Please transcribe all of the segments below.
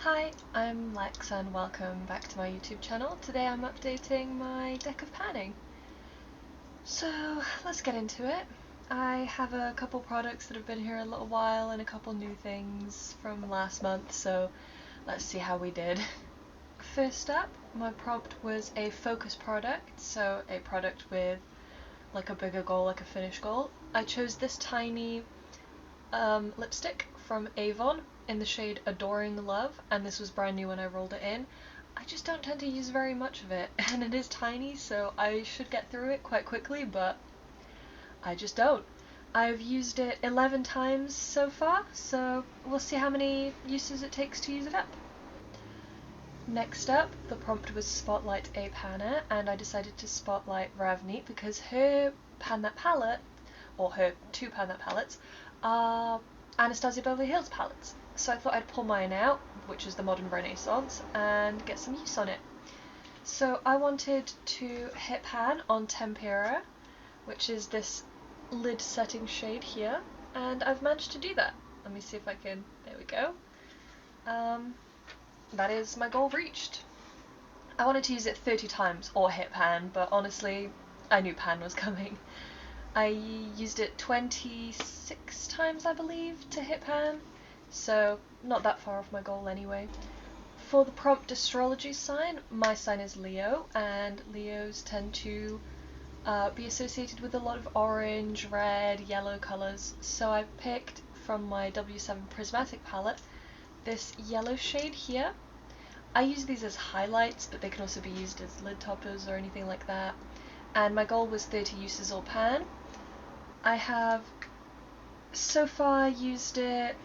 Hi, I'm Lex and welcome back to my YouTube channel. Today I'm updating my deck of panning. So let's get into it. I have a couple products that have been here a little while and a couple new things from last month, so let's see how we did. First up, my prompt was a focus product, so a product with like a bigger goal, like a finish goal. I chose this tiny lipstick from Avon in the shade Adoring Love, and this was brand new when I rolled it in. I just don't tend to use very much of it, and it is tiny, so I should get through it quite quickly, but I just don't. I've used it 11 times so far, so we'll see how many uses it takes to use it up. Next up, the prompt was Spotlight a Panner, and I decided to spotlight Ravneet because her Pan That palette, or her two Pan That palettes, are Anastasia Beverly Hills palettes. So I thought I'd pull mine out, which is the Modern Renaissance, and get some use on it. So I wanted to hit pan on Tempera, which is this lid setting shade here, and I've managed to do that. Let me see if I can, there we go. That is my goal reached. I wanted to use it 30 times or hit pan, but honestly, I knew pan was coming. I used it 26 times, I believe, to hit pan, so not that far off my goal anyway. For the prompt astrology sign, my sign is Leo, and Leos tend to be associated with a lot of orange, red, yellow colours, so I picked from my W7 Prismatic palette this yellow shade here. I use these as highlights, but they can also be used as lid toppers or anything like that. And my goal was 30 uses or pan. I have so far used it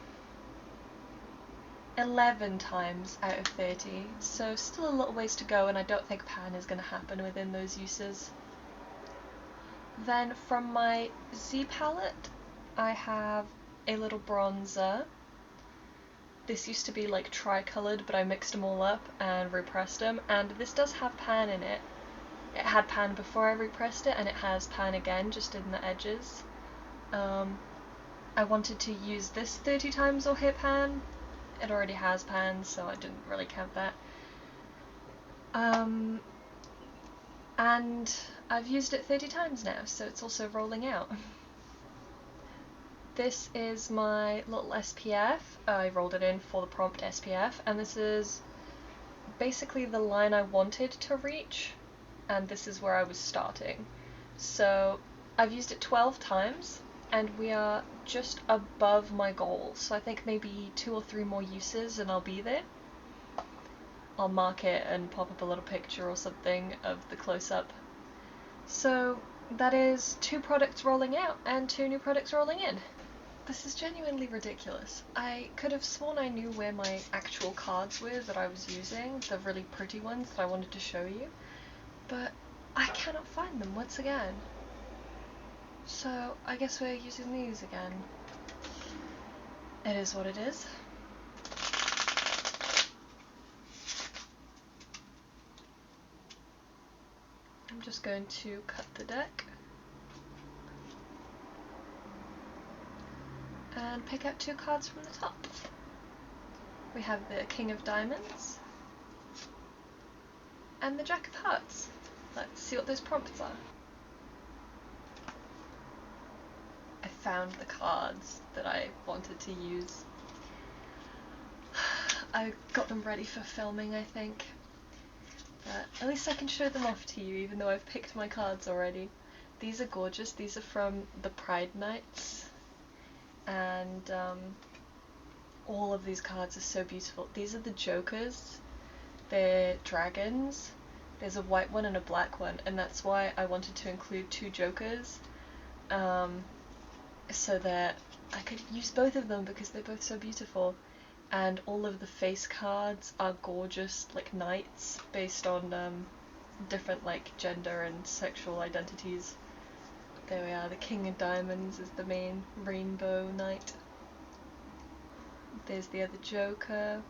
11 times out of 30, so still a little ways to go, and I don't think pan is going to happen within those uses. Then from my Z palette, I have a little bronzer. This used to be like tri-coloured, but I mixed them all up and repressed them, and this does have pan in it. It had pan before I repressed it, and it has pan again, just in the edges. I wanted to use this 30 times or hit pan. It already has pan, so I didn't really count that. And I've used it 30 times now, so it's also rolling out. This is my little SPF. I rolled it in for the prompt SPF, and this is basically the line I wanted to reach, and this is where I was starting. So I've used it 12 times, and we are just above my goal, so I think maybe 2 or 3 more uses and I'll be there. I'll mark it and pop up a little picture or something of the close-up. So that is 2 products rolling out and 2 new products rolling in. This is genuinely ridiculous. I could have sworn I knew where my actual cards were that I was using, the really pretty ones that I wanted to show you, but I cannot find them once again. So I guess we're using these again. It is what it is. I'm just going to cut the deck and pick out 2 cards from the top. We have the King of Diamonds and the Jack of Hearts. Let's see what those prompts are. I found the cards that I wanted to use. I got them ready for filming, I think. But at least I can show them off to you, even though I've picked my cards already. These are gorgeous. These are from the Pride Nights, and all of these cards are so beautiful. These are the Jokers. They're dragons. There's a white one and a black one, and that's why I wanted to include 2 Jokers, so that I could use both of them because they're both so beautiful. And all of the face cards are gorgeous, like knights, based on different like gender and sexual identities. There we are, the King of Diamonds is the main rainbow knight. There's the other Joker.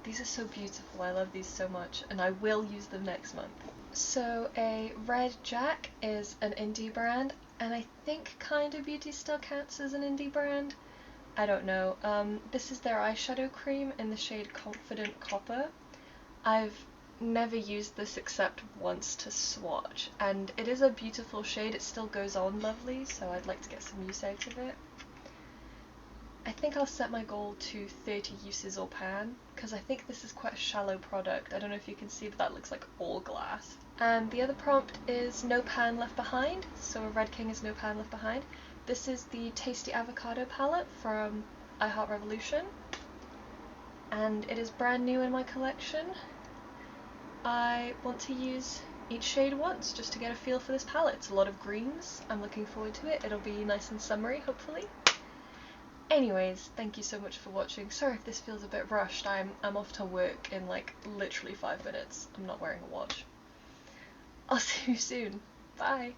These are so beautiful, I love these so much, and I will use them next month. So a Red Jack is an indie brand, and I think Kinda Beauty still counts as an indie brand. I don't know. This is their eyeshadow cream in the shade Confident Copper. I've never used this except once to swatch, and it is a beautiful shade. It still goes on lovely, so I'd like to get some use out of it. I think I'll set my goal to 30 uses or pan, because I think this is quite a shallow product. I don't know if you can see, but that looks like all glass. And the other prompt is no pan left behind, so Red King is no pan left behind. This is the Tasty Avocado palette from I Heart Revolution, and it is brand new in my collection. I want to use each shade once just to get a feel for this palette. It's a lot of greens. I'm looking forward to it. It'll be nice and summery, hopefully. Anyways, thank you so much for watching. Sorry if this feels a bit rushed. I'm off to work in like literally 5 minutes. I'm not wearing a watch. I'll see you soon. Bye!